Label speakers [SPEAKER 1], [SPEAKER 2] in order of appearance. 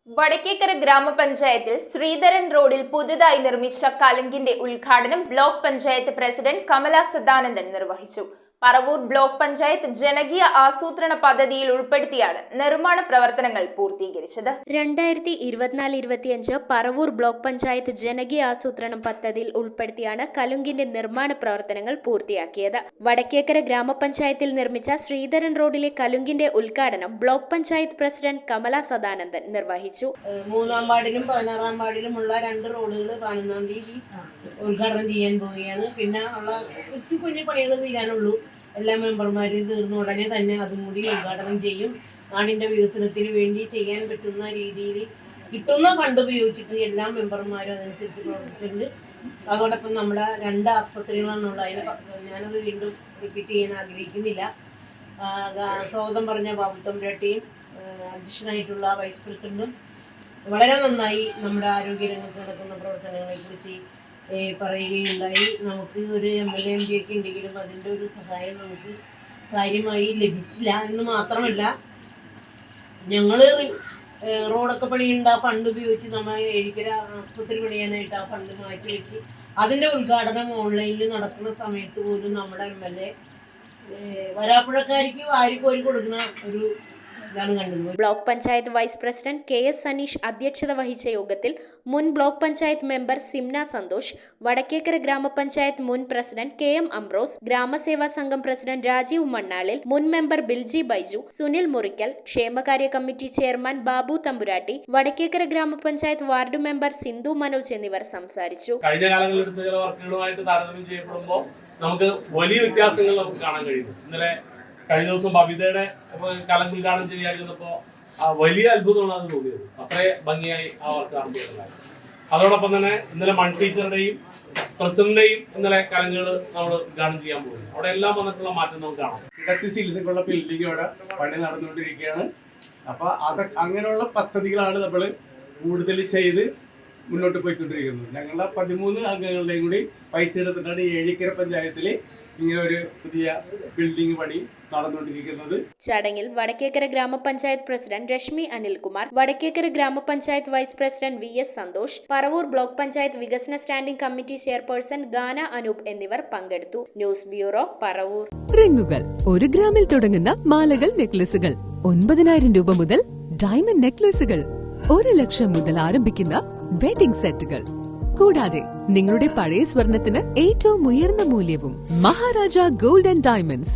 [SPEAKER 1] വടക്കേക്കര ഗ്രാമപഞ്ചായത്തിൽ ശ്രീധരൻ റോഡിൽ പുതുതായി നിർമ്മിച്ച കലുങ്കിന്റെ ഉദ്ഘാടനം ബ്ലോക്ക് പഞ്ചായത്ത് പ്രസിഡന്റ് കമല സദാനന്ദൻ നിർവഹിച്ചു. പറവൂർ ബ്ലോക്ക് പഞ്ചായത്ത് ജനകീയ ആസൂത്രണ പദ്ധതിയിൽ ഉൾപ്പെടുത്തിയാണ് നിർമ്മാണ പ്രവർത്തനങ്ങൾ പൂർത്തീകരിച്ചത്. 2024-25 പറവൂർ ബ്ലോക്ക് പഞ്ചായത്ത് ജനകീയ ആസൂത്രണം പദ്ധതിയിൽ ഉൾപ്പെടുത്തിയാണ് കലുങ്കിന്റെ നിർമ്മാണ പ്രവർത്തനങ്ങൾ പൂർത്തിയാക്കിയത്. വടക്കേക്കര ഗ്രാമപഞ്ചായത്തിൽ നിർമ്മിച്ച ശ്രീധരൻ റോഡിലെ കലുങ്കിന്റെ ഉദ്ഘാടനം ബ്ലോക്ക് പഞ്ചായത്ത് പ്രസിഡന്റ് കമല സദാനന്ദൻ നിർവഹിച്ചു.
[SPEAKER 2] 3-ാം വാർഡിലും 16-ാം വാർഡിലുമുള്ള 2 റോഡുകൾ 11-ാം തീയതി ഉദ്ഘാടനം ചെയ്യാൻ പോവുകയാണ്. പിന്നെ ഉള്ള കുഞ്ഞു പണികൾ ചെയ്യാനുള്ളൂ. എല്ലാ മെമ്പർമാരും തീർന്ന ഉടനെ തന്നെ അതും കൂടി ഉദ്ഘാടനം ചെയ്യും. നാടിന്റെ വികസനത്തിന് വേണ്ടി ചെയ്യാൻ പറ്റുന്ന രീതിയിൽ കിട്ടുന്ന ഫണ്ട് ഉപയോഗിച്ചിട്ട് എല്ലാ മെമ്പർമാരും അതനുസരിച്ച് പ്രവർത്തിച്ചിട്ടുണ്ട്. അതോടൊപ്പം നമ്മുടെ 2 ആസ്പത്രികളാണുള്ളത്. ഞാനത് വീണ്ടും റിപ്പീറ്റ് ചെയ്യാൻ ആഗ്രഹിക്കുന്നില്ല. സ്വാഗതം പറഞ്ഞ ബാബു തമ്പുരാട്ടിയും അധ്യക്ഷനായിട്ടുള്ള വൈസ് പ്രസിഡന്റും വളരെ നന്നായി നമ്മുടെ ആരോഗ്യരംഗത്ത് നടക്കുന്ന പ്രവർത്തനങ്ങളെ കുറിച്ച് പറയുകയുണ്ടായി. നമുക്ക് ഒരു MLA MP ഒക്കെ ഉണ്ടെങ്കിലും അതിൻ്റെ ഒരു സഹായം നമുക്ക് കാര്യമായി ലഭിച്ചില്ല എന്ന് മാത്രമല്ല, ഞങ്ങൾ റോഡൊക്കെ പണിയുണ്ട്. ആ ഫണ്ട് ഉപയോഗിച്ച് നമ്മൾ ഏഴിക്കര ആസ്പത്രി പണിയാനായിട്ട് ആ ഫണ്ട് മാറ്റി വെച്ച് അതിൻ്റെ ഉദ്ഘാടനം ഓൺലൈനിൽ നടക്കുന്ന സമയത്ത് പോലും നമ്മുടെ MLA വരാപ്പുഴക്കാർക്ക് വാരിക്കോരി കൊടുക്കുന്ന ഒരു
[SPEAKER 1] block panchayat vice president KS Saneesh അധ്യക്ഷത വഹിച്ച യോഗത്തിൽ മുൻ ബ്ലോക്ക് പഞ്ചായത്ത് മെമ്പർ സിംന സന്തോഷ്, വടക്കേക്കര ഗ്രാമപഞ്ചായത്ത് മുൻ പ്രസിഡന്റ് KM അംബ്രോസ്, ഗ്രാമസേവാ സംഘം പ്രസിഡന്റ് രാജീവ് മണ്ണാളിൽ, മുൻ മെമ്പർ ബിൽജി ബൈജു, സുനിൽ മുറിക്കൽ, ക്ഷേമകാര്യ കമ്മിറ്റി ചെയർമാൻ ബാബു തമ്പുരാട്ടി, വടക്കേക്കര ഗ്രാമപഞ്ചായത്ത് വാർഡ് മെമ്പർ സിന്ധു മനോജ് എന്നിവർ സംസാരിച്ചു.
[SPEAKER 3] കഴിഞ്ഞ കാലങ്ങളിൽ എടുത്ത ചില വർക്കുകളുമായിട്ട് താരതമ്യം ചെയ്യപ്പെടുമ്പോൾ നമുക്ക് വലിയ വ്യത്യാസങ്ങൾ നമുക്ക് കാണാൻ കഴിയുന്നു. ഇന്നലെ കഴിഞ്ഞ ദിവസം ബബിതയുടെ കലങ്ക് ഉദ്ഘാടനം ചെയ്യാൻ ചെന്നപ്പോൾ വലിയ അത്ഭുതമാണ് അത് തോന്നിയത്. അത്രേ ഭംഗിയായി ആ വർക്ക് കാണുമ്പോൾ. അതോടൊപ്പം തന്നെ ഇന്നലെ മൺ ടീച്ചറുടെയും പ്രസിഡന്റിന്റെയും ഇന്നലെ കലങ്കുകൾ നമ്മൾ ഉദ്ഘാടനം ചെയ്യാൻ പോകുന്നു. അവിടെ എല്ലാം വന്നിട്ടുള്ള മാറ്റം നമുക്ക് കാണാം.
[SPEAKER 4] ഇടത്ത് ചികിത്സക്കുള്ള ബിൽഡിംഗ് അവിടെ പണി നടന്നുകൊണ്ടിരിക്കുകയാണ്. അപ്പൊ അങ്ങനെയുള്ള പദ്ധതികളാണ് നമ്മൾ കൂടുതൽ ചെയ്ത് മുന്നോട്ട് പോയിക്കൊണ്ടിരിക്കുന്നത്. ഞങ്ങളുടെ 13 അംഗങ്ങളുടെയും കൂടി പൈസ എടുത്തിട്ടാണ് ഏഴിക്കര പഞ്ചായത്തിൽ ഇങ്ങനെ ഒരു പുതിയ ബിൽഡിംഗ് പണി നടന്നുകൊണ്ടിരിക്കുന്നത്.
[SPEAKER 1] ചടങ്ങിൽ വടക്കേക്കര ഗ്രാമപഞ്ചായത്ത് പ്രസിഡന്റ് രശ്മി അനിൽകുമാർ, വടക്കേക്കര ഗ്രാമപഞ്ചായത്ത് vice president VS Santhosh, Paravur block panchayat വികസന standing committee chairperson Gana Anoop എന്നിവർ പങ്കെടുത്തു. News bureau, Paravur.
[SPEAKER 5] റിങ്ങുകൾ 1 ഗ്രാമിൽ തുടങ്ങുന്ന മാലകൾ, നെക്ലസുകൾ 9,000 രൂപ മുതൽ ഡയമണ്ട് നെക്ലസുകൾ 1 ലക്ഷം മുതൽ ആരംഭിക്കുന്ന വെഡിംഗ് സെറ്റുകൾ, കൂടാതെ നിങ്ങളുടെ പഴയ സ്വർണത്തിന് ഏറ്റവും ഉയർന്ന മൂല്യവും. Maharaja gold and diamonds,